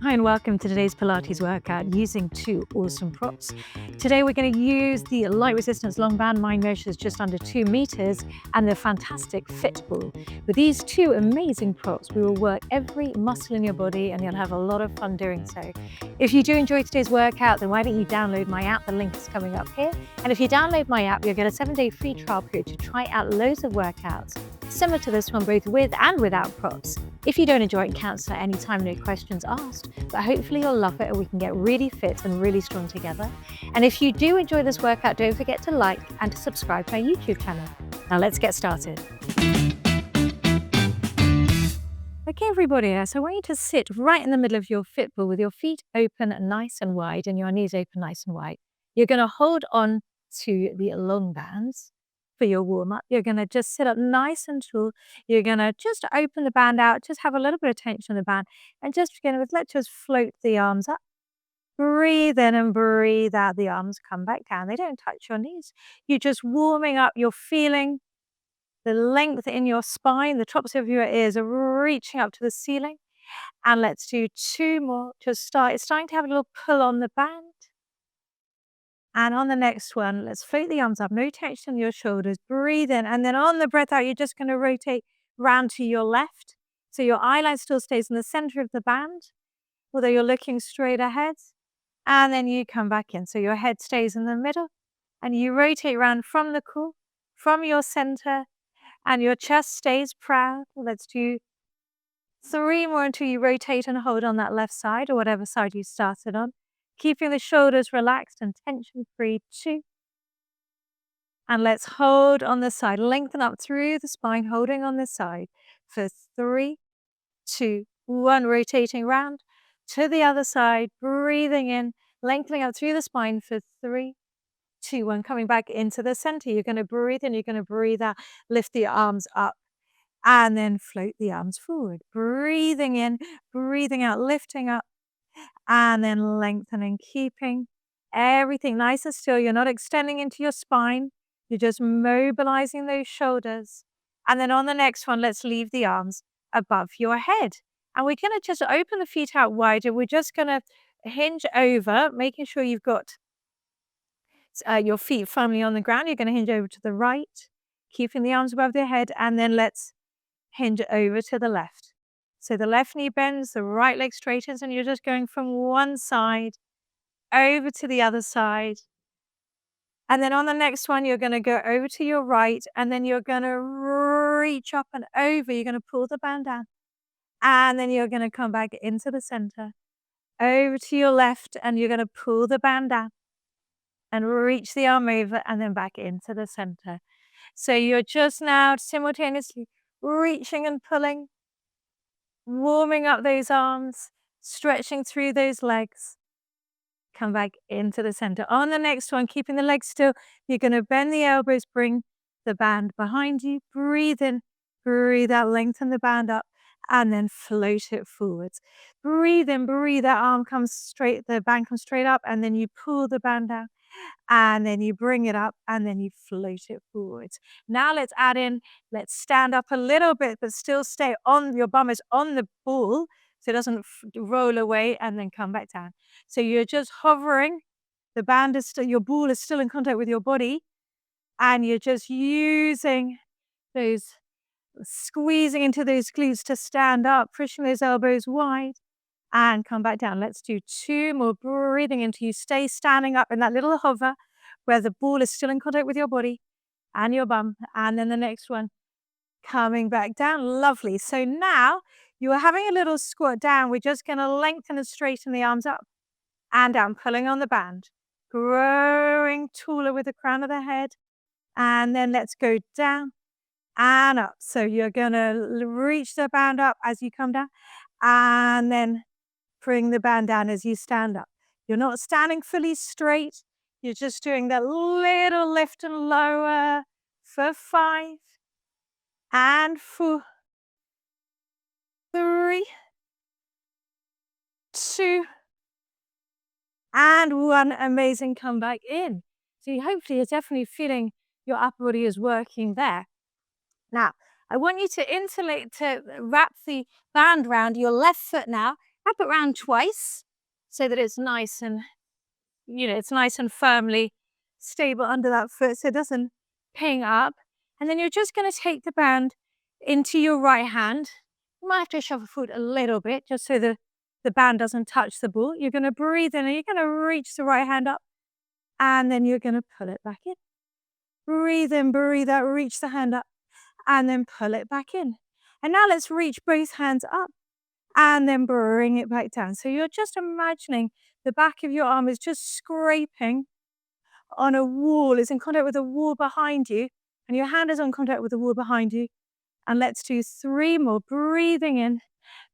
Hi and welcome to today's Pilates workout using two awesome props. Today we're going to use the light resistance long band. Mine measures just under 2 meters and the fantastic FitBall. With these two amazing props, we will work every muscle in your body and you'll have a lot of fun doing so. If you do enjoy today's workout, then why don't you download my app? The link is coming up here. And if you download my app, you'll get a 7-day free trial period to try out loads of workouts similar to this one, both with and without props. If you don't enjoy it, cancel at any time, no questions asked, but hopefully you'll love it and we can get really fit and really strong together. And if you do enjoy this workout, don't forget to like and to subscribe to our YouTube channel. Now let's get started. Okay, everybody, so I want you to sit right in the middle of your FitBall with your feet open nice and wide and your knees open nice and wide. You're going to hold on to the long bands for your warm-up. You're going to just sit up nice and tall. You're going to just open the band out, just have a little bit of tension in the band, and just begin with, let's just float the arms up. Breathe in and breathe out. The arms come back down. They don't touch your knees. You're just warming up. You're feeling the length in your spine. The tops of your ears are reaching up to the ceiling. And let's do two more. Just start. It's starting to have a little pull on the band. And on the next one, let's float the arms up, no tension in your shoulders, breathe in, and then on the breath out, you're just going to rotate round to your left. So your eye line still stays in the center of the band, although you're looking straight ahead. And then you come back in. So your head stays in the middle, and you rotate around from the core, from your center, and your chest stays proud. Let's do 3 more until you rotate and hold on that left side, or whatever side you started on. Keeping the shoulders relaxed and tension-free, 2. And let's hold on the side. Lengthen up through the spine, holding on this side for 3, 2, 1. Rotating round to the other side, breathing in, lengthening up through the spine for 3, 2, 1. Coming back into the center. You're going to breathe in, you're going to breathe out, lift the arms up, and then float the arms forward. Breathing in, breathing out, lifting up, and then lengthening, keeping everything nice and still. You're not extending into your spine. You're just mobilizing those shoulders. And then on the next one, let's leave the arms above your head. And we're going to just open the feet out wider. We're just going to hinge over, making sure you've got your feet firmly on the ground. You're going to hinge over to the right, keeping the arms above the head. And then let's hinge over to the left. So the left knee bends, the right leg straightens, and you're just going from one side over to the other side. And then on the next one, you're going to go over to your right, and then you're going to reach up and over. You're going to pull the band down. And then you're going to come back into the center, over to your left, and you're going to pull the band down and reach the arm over, and then back into the center. So you're just now simultaneously reaching and pulling, warming up those arms, stretching through those legs. Come back into the center. On the next one, keeping the legs still, you're going to bend the elbows, bring the band behind you. Breathe in, breathe out, lengthen the band up, and then float it forwards. Breathe in, breathe, that arm comes straight, the band comes straight up, and then you pull the band down, and then you bring it up, and then you float it forwards. Now let's add in, let's stand up a little bit, but still stay on, your bum is on the ball, so it doesn't roll away and then come back down. So you're just hovering, the band is still, your ball is still in contact with your body, and you're just using those, squeezing into those glutes to stand up, pushing those elbows wide, and come back down. Let's do 2 more, breathing into, you stay standing up in that little hover where the ball is still in contact with your body and your bum. And then the next one, coming back down. Lovely. So now you are having a little squat down. We're just going to lengthen and straighten the arms up and down, pulling on the band, growing taller with the crown of the head. And then let's go down and up. So you're going to reach the band up as you come down, and then bring the band down as you stand up. You're not standing fully straight. You're just doing that little lift and lower for 5 and 4, 3, 2, and 1. Amazing. Come back in. So hopefully you're definitely feeling your upper body is working there. Now, I want you to wrap the band around your left foot now, Wrap it around twice so that it's nice and, it's nice and firmly stable under that foot so it doesn't ping up. And then you're just going to take the band into your right hand. You might have to shuffle foot a little bit just so the band doesn't touch the ball. You're going to breathe in and you're going to reach the right hand up and then you're going to pull it back in. Breathe in, breathe out, reach the hand up and then pull it back in. And now let's reach both hands up and then bring it back down. So you're just imagining the back of your arm is just scraping on a wall, it's in contact with a wall behind you, and your hand is on contact with the wall behind you. And let's do 3 more. Breathing in,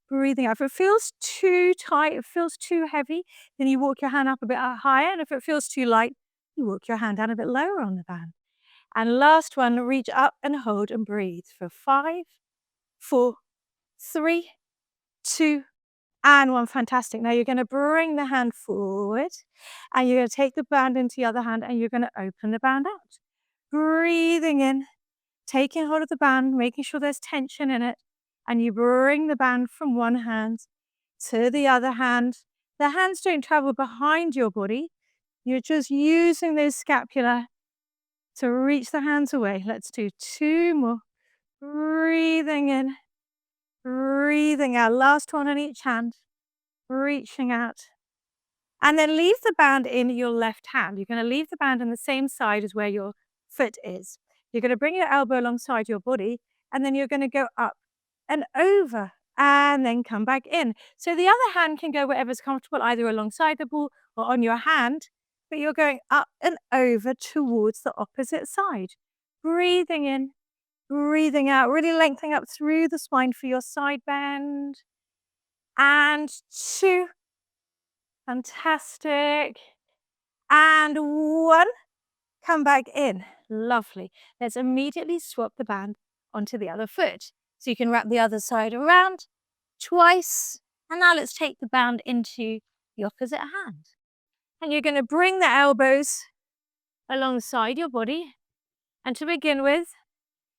breathing out. If it feels too tight, it feels too heavy, then you walk your hand up a bit higher. And if it feels too light, you walk your hand down a bit lower on the band. And last one, reach up and hold and breathe for 5, 4, 3, 2, and 1. Fantastic. Now you're going to bring the hand forward and you're going to take the band into the other hand and you're going to open the band out. Breathing in, taking hold of the band, making sure there's tension in it. And you bring the band from one hand to the other hand. The hands don't travel behind your body. You're just using those scapula to reach the hands away. Let's do 2 more. Breathing in, breathing out. Last one on each hand. Reaching out. And then leave the band in your left hand. You're going to leave the band on the same side as where your foot is. You're going to bring your elbow alongside your body, and then you're going to go up and over, and then come back in. So the other hand can go wherever's comfortable, either alongside the ball or on your hand, but you're going up and over towards the opposite side. Breathing in, breathing out, really lengthening up through the spine for your side bend. And 2. Fantastic. And 1. Come back in. Lovely. Let's immediately swap the band onto the other foot. So you can wrap the other side around twice. And now let's take the band into the opposite hand. And you're going to bring the elbows alongside your body. And to begin with,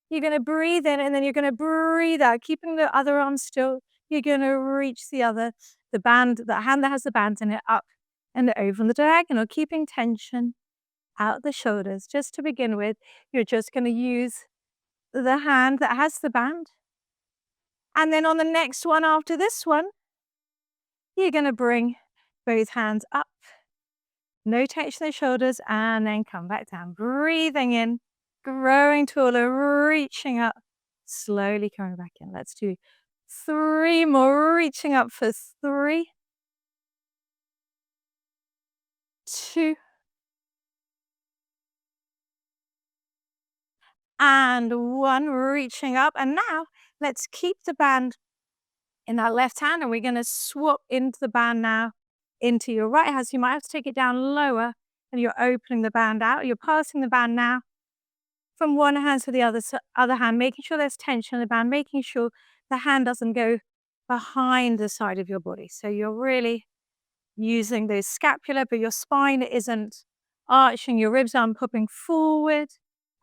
you're going to breathe in and then you're going to breathe out, keeping the other arm still. You're going to reach the hand that has the band in it, up and over on the diagonal, keeping tension out the shoulders. Just to begin with, you're just going to use the hand that has the band. And then on the next one after this one, you're going to bring both hands up. No tension in the shoulders and then come back down. Breathing in, growing taller, reaching up, slowly coming back in. Let's do 3 more, reaching up for 3, 2, and 1, reaching up. And now let's keep the band in that left hand and we're going to swap into the band now into your right hand. So you might have to take it down lower and you're opening the band out. You're passing the band now from one hand to the other hand, making sure there's tension in the band, making sure the hand doesn't go behind the side of your body. So you're really using those scapula, but your spine isn't arching, your ribs aren't popping forward,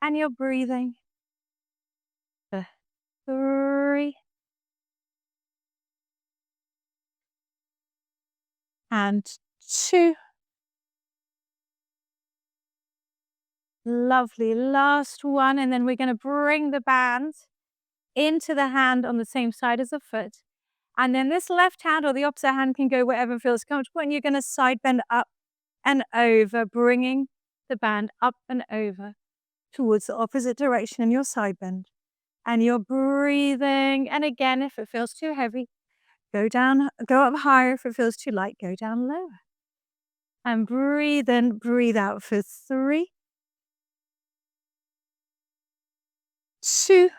and you're breathing for 3, and 2. Lovely. Last one. And then we're going to bring the band into the hand on the same side as the foot. And then this left hand or the opposite hand can go wherever feels comfortable. And you're going to side bend up and over, bringing the band up and over towards the opposite direction in your side bend. And you're breathing. And again, if it feels too heavy, go down, go up higher. If it feels too light, go down lower. And breathe in, breathe out for 3, 2.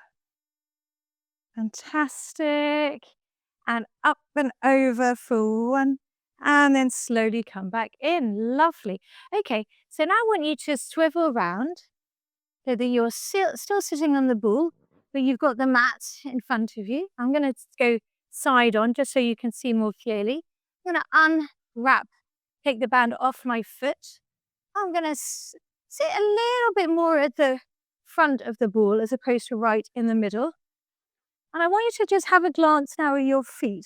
Fantastic. And up and over for 1. And then slowly come back in. Lovely. Okay, so now I want you to swivel around so that you're still sitting on the ball, but you've got the mat in front of you. I'm going to go side on just so you can see more clearly. I'm going to unwrap, take the band off my foot. I'm going to sit a little bit more at the front of the ball as opposed to right in the middle. And I want you to just have a glance now at your feet.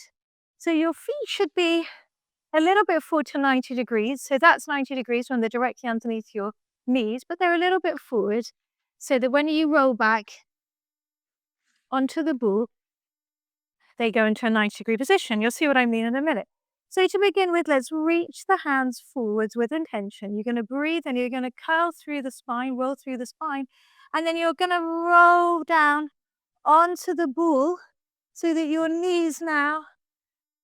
So your feet should be a little bit forward to 90 degrees. So that's 90 degrees when they're directly underneath your knees, but they're a little bit forward so that when you roll back onto the ball, they go into a 90-degree position. You'll see what I mean in a minute. So to begin with, let's reach the hands forwards with intention. You're going to breathe and you're going to curl through the spine, roll through the spine, and then you're going to roll down onto the ball so that your knees now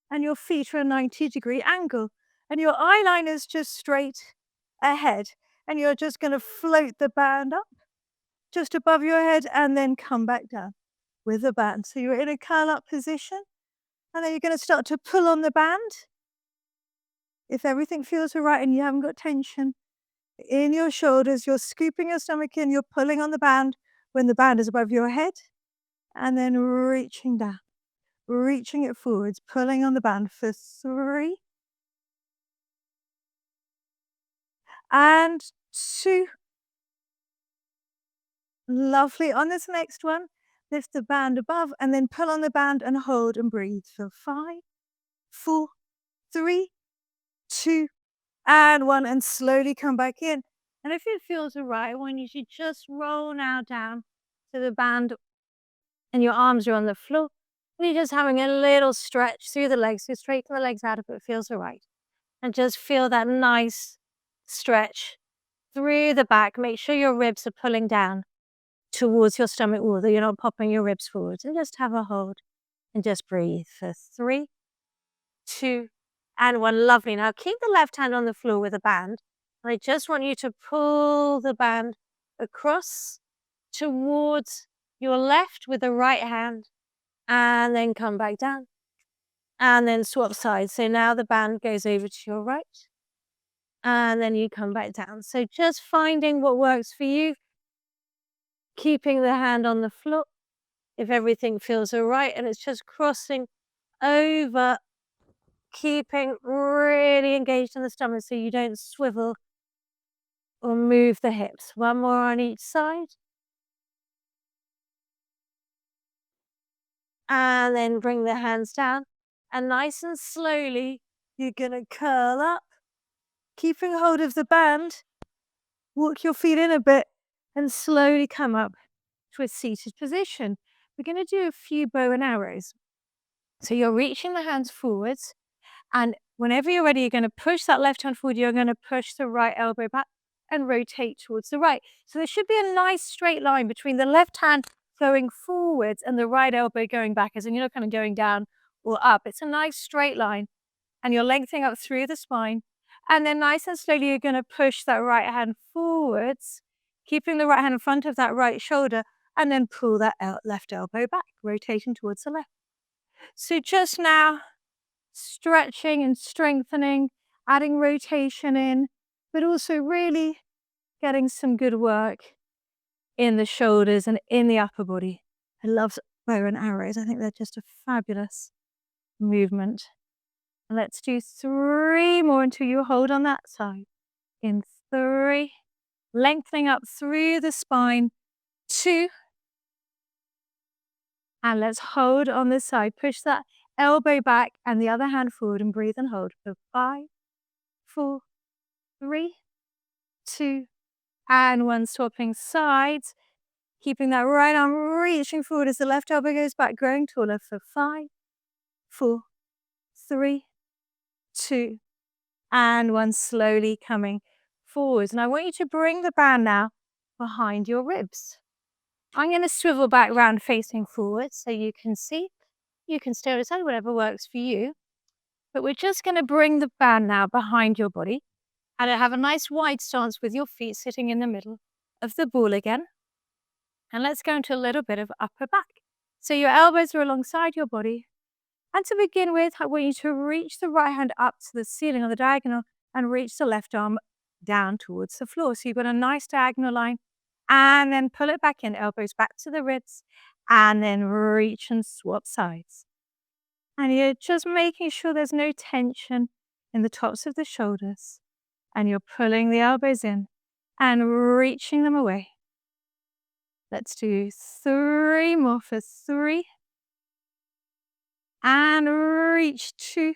and your feet are a 90-degree angle. And your eye line is just straight ahead. And you're just going to float the band up just above your head and then come back down with the band. So you're in a curl up position. And then you're going to start to pull on the band. If everything feels all right and you haven't got tension in your shoulders, you're scooping your stomach in, you're pulling on the band when the band is above your head, and then reaching down, reaching it forwards, pulling on the band for 3 and 2. Lovely. On this next one, lift the band above and then pull on the band and hold and breathe for 5, 4, 3, 2, and 1, and slowly come back in. And if it feels all right, I want you to just roll now down to the band and your arms are on the floor. And you're just having a little stretch through the legs. So straighten the legs out if it feels all right. And just feel that nice stretch through the back. Make sure your ribs are pulling down towards your stomach wall, that you're not popping your ribs forwards. And just have a hold and just breathe for 3, 2, and 1. Lovely. Now keep the left hand on the floor with a band. And I just want you to pull the band across towards your left with the right hand and then come back down and then swap sides. So now the band goes over to your right and then you come back down. So just finding what works for you, keeping the hand on the floor if everything feels all right, and it's just crossing over, keeping really engaged in the stomach so you don't swivel or move the hips. One more on each side. And then bring the hands down. And nice and slowly, you're going to curl up, keeping hold of the band. Walk your feet in a bit and slowly come up to a seated position. We're going to do a few bow and arrows. So you're reaching the hands forwards. And whenever you're ready, you're going to push that left hand forward. You're going to push the right elbow back and rotate towards the right. So there should be a nice straight line between the left hand going forwards and the right elbow going back, as in you're not kind of going down or up. It's a nice straight line. And you're lengthening up through the spine. And then nice and slowly, you're going to push that right hand forwards, keeping the right hand in front of that right shoulder, and then pull that left elbow back, rotating towards the left. So just now, stretching and strengthening, adding rotation in, but also really getting some good work in the shoulders and in the upper body. I love bow and arrows. I think they're just a fabulous movement. Let's do 3 more until you hold on that side. In 3, lengthening up through the spine. 2, and let's hold on this side. Push that elbow back and the other hand forward and breathe and hold for 5, 4, 3, 2, and 1. Swapping sides. Keeping that right arm reaching forward as the left elbow goes back, growing taller for 5, 4, 3, 2, and 1. Slowly coming forwards. And I want you to bring the band now behind your ribs. I'm going to swivel back round facing forward so you can see. You can stay on the side, whatever works for you. But we're just going to bring the band now behind your body and have a nice wide stance with your feet sitting in the middle of the ball again. And let's go into a little bit of upper back. So your elbows are alongside your body. And to begin with, I want you to reach the right hand up to the ceiling on the diagonal and reach the left arm down towards the floor. So you've got a nice diagonal line. And then pull it back in, elbows back to the ribs. And then reach and swap sides. And you're just making sure there's no tension in the tops of the shoulders. And you're pulling the elbows in and reaching them away. Let's do 3 more for 3 and reach 2.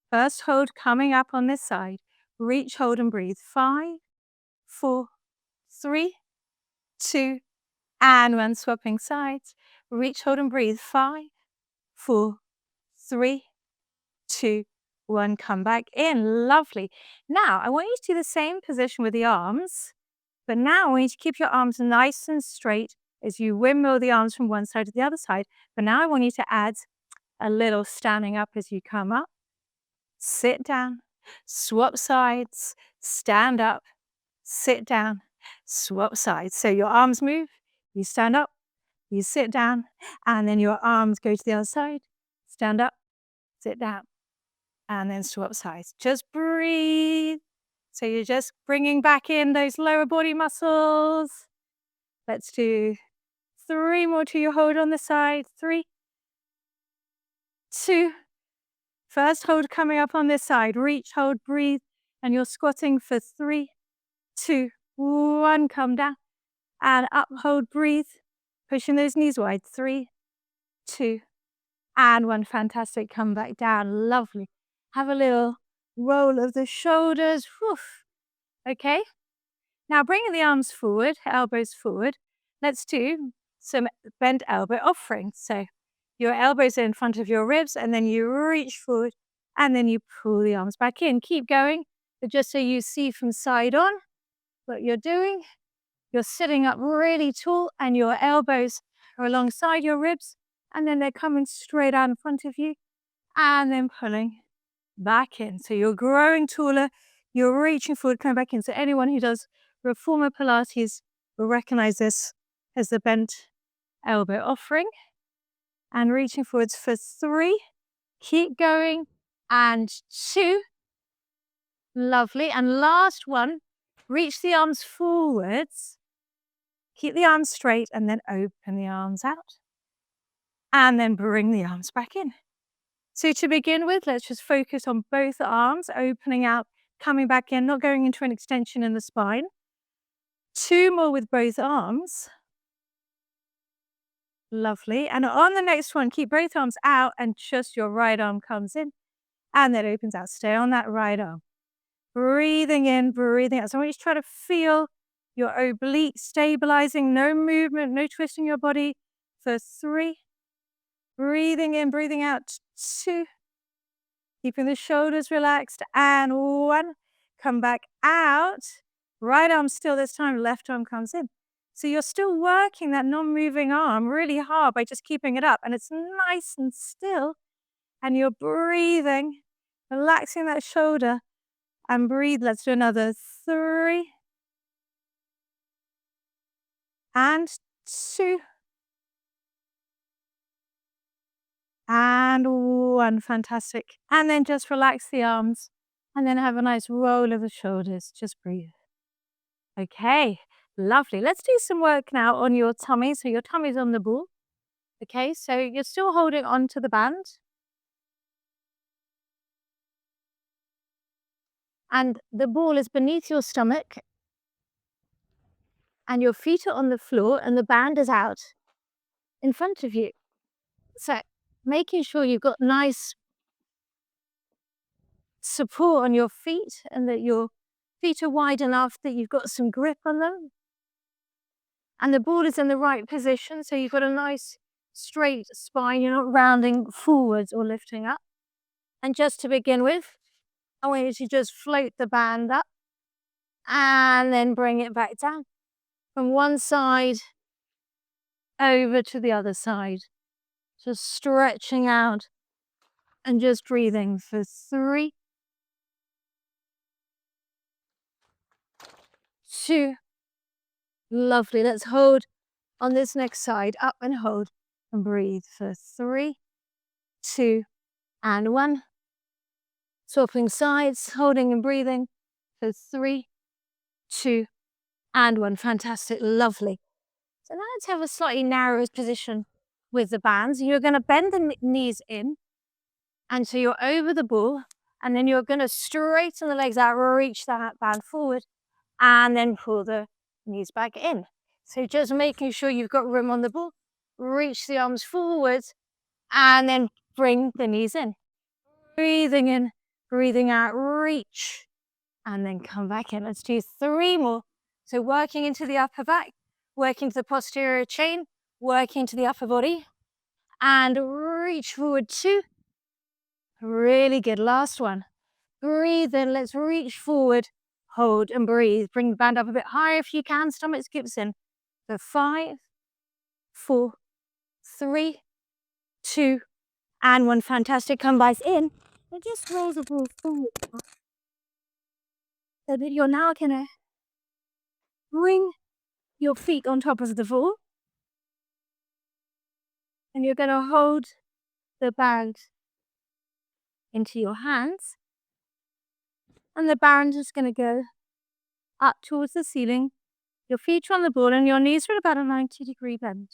First hold coming up on this side. Reach, hold and breathe. 5, 4, 3, 2, and 1. Swapping sides. Reach, hold and breathe. 5, 4, 3, 2, 1. Come back in. Lovely. Now, I want you to do the same position with the arms, but now I want you to keep your arms nice and straight as you windmill the arms from one side to the other side. But now I want you to add a little standing up as you come up. Sit down, swap sides, stand up, sit down, swap sides. So your arms move, you stand up, you sit down, and then your arms go to the other side. Stand up, sit down, and then swap sides. Just breathe. So you're just bringing back in those lower body muscles. Let's do 3 more to your hold on the side. 3, 2. First hold coming up on this side. Reach, hold, breathe. And you're squatting for 3, 2, 1. Come down. And up, hold, breathe. Pushing those knees wide. 3, 2, and 1. Fantastic. Come back down. Lovely. Have a little roll of the shoulders. Whew. Okay. Now bringing the arms forward, elbows forward. Let's do some bent elbow offering. So your elbows are in front of your ribs, and then you reach forward, and then you pull the arms back in. Keep going, but just so you see from side on what you're doing, you're sitting up really tall, and your elbows are alongside your ribs, and then they're coming straight out in front of you, and then pulling back in. So you're growing taller, you're reaching forward, coming back in. So anyone who does Reformer Pilates will recognize this as the bent elbow offering. And reaching forwards for 3. Keep going. And 2. Lovely. And last one. Reach the arms forwards. Keep the arms straight and then open the arms out. And then bring the arms back in. So to begin with, let's just focus on both arms, opening out, coming back in, not going into an extension in the spine. 2 more with both arms. Lovely. And on the next one, keep both arms out and just your right arm comes in and then opens out. Stay on that right arm. Breathing in, breathing out. So I want you to try to feel your oblique stabilizing, no movement, no twisting your body for 3. Breathing in, breathing out. 2. Keeping the shoulders relaxed. And 1. Come back out. Right arm still this time, left arm comes in. So you're still working that non-moving arm really hard by just keeping it up. And it's nice and still. And you're breathing, relaxing that shoulder. And breathe. Let's do another 3. And 2. And 1. Fantastic. And then just relax the arms. And then have a nice roll of the shoulders. Just breathe. Okay, lovely. Let's do some work now on your tummy. So your tummy's on the ball. Okay, so you're still holding on to the band. And the ball is beneath your stomach. And your feet are on the floor and the band is out in front of you. So making sure you've got nice support on your feet and that your feet are wide enough that you've got some grip on them. And the ball is in the right position, so you've got a nice straight spine. You're not rounding forwards or lifting up. And just to begin with, I want you to just float the band up and then bring it back down from one side over to the other side. Just stretching out and just breathing for 3, 2. Lovely. Let's hold on this next side. Up and hold and breathe for 3, 2, and 1. Swapping sides, holding and breathing for 3, 2, and 1. Fantastic. Lovely. So now let's have a slightly narrower position with the bands. You're going to bend the knees in. And so you're over the ball. And then you're going to straighten the legs out, reach that band forward, and then pull the knees back in. So just making sure you've got room on the ball. Reach the arms forward, and then Bring the knees in. Breathing in, breathing out, reach. And then come back in. Let's do 3 more. So working into the upper back, working to the posterior chain, working to the upper body. And reach forward 2. Really good. Last one. Breathe in. Let's reach forward. Hold and breathe. Bring the band up a bit higher if you can. Stomach scoops in. So 5, 4, 3, 2, and 1. Fantastic. Come by in. And just roll the ball forward. So that you're now going to bring your feet on top of the ball. And you're going to hold the band into your hands. And the band is going to go up towards the ceiling. Your feet are on the ball and your knees are at about a 90-degree bend.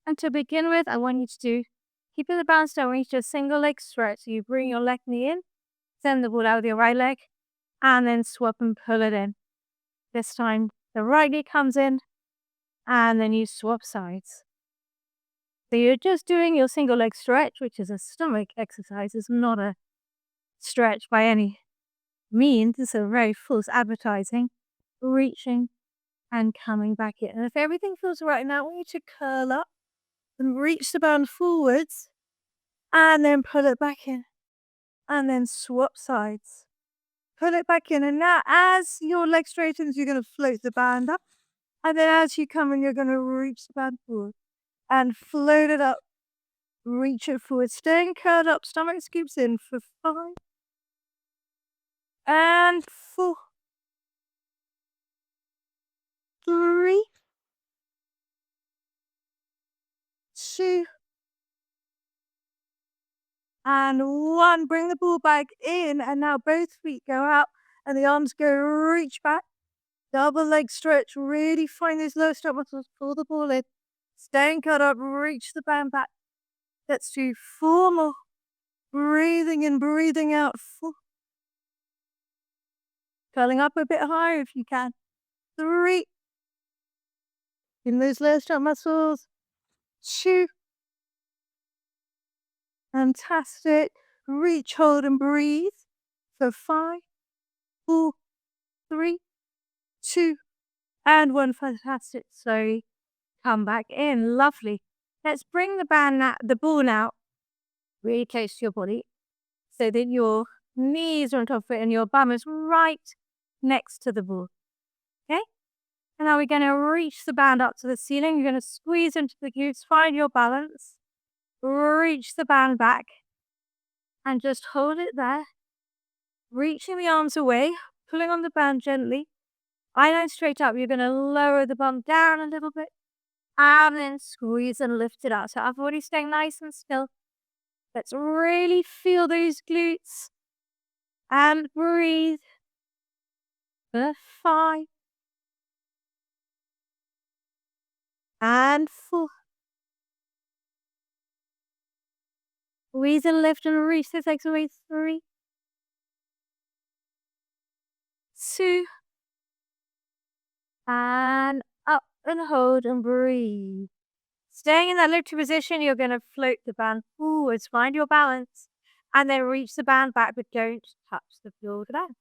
And to begin with, I want you to keeping the balance down. I want you to do a single leg stretch. So you bring your left knee in, send the ball out with your right leg, and then swap and pull it in. This time, the right knee comes in, and then you swap sides. So you're just doing your single leg stretch, which is a stomach exercise. It's not a stretch by any means. It's a very false advertising, reaching and coming back in. And if everything feels right now, I want you to curl up and reach the band forwards and then pull it back in and then swap sides. Pull it back in. And now as your leg straightens, you're going to float the band up. And then as you come in, you're going to reach the band forward and float it up. Reach it forward. Staying curled up. Stomach scoops in for 5 and 4, 3, 2, and 1. Bring the ball back in, and now both feet go out, and the arms go reach back. Double leg stretch. Really find those lower stomach muscles. Pull the ball in. Staying cut up. Reach the band back. Let's do 4 more. Breathing in, breathing out. 4. Curling up a bit higher if you can. 3. In those lower stomach muscles. 2. Fantastic. Reach, hold, and breathe. So 5, 4, 3, 2, and 1. Fantastic. Slowly come back in. Lovely. Let's bring the ball now really close to your body so that your knees are on top of it and your bum is right next to the ball. Okay? And now we're going to reach the band up to the ceiling. You're going to squeeze into the glutes, find your balance, reach the band back, and just hold it there. Reaching the arms away, pulling on the band gently. Eyeline straight up. You're going to lower the bum down a little bit and then squeeze and lift it out. So everybody staying nice and still. Let's really feel those glutes and breathe for 5 and 4. Squeeze and lift and reach this legs away. 3, 2, and up and hold and breathe. Staying in that lifted position, you're going to float the band forwards, find your balance, and then reach the band back, but don't touch the floor down.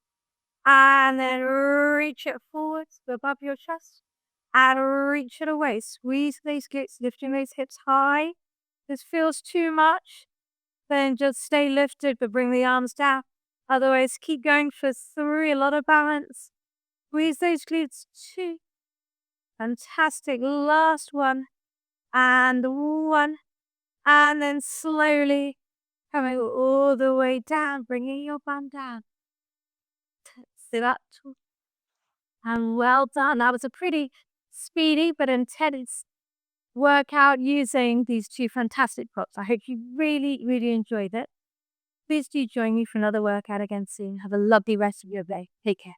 And then reach it forwards above your chest and reach it away. Squeeze those glutes, lifting those hips high. This feels too much, then just stay lifted, but bring the arms down. Otherwise, keep going for 3, a lot of balance. Squeeze those glutes. 2. Fantastic. Last one. And 1. And then slowly coming all the way down, bringing your bum down. Sit up. And well done. That was a pretty speedy but intense workout using these 2 fantastic props. I hope you really, really enjoyed it. Please do join me for another workout again soon. Have a lovely rest of your day. Take care.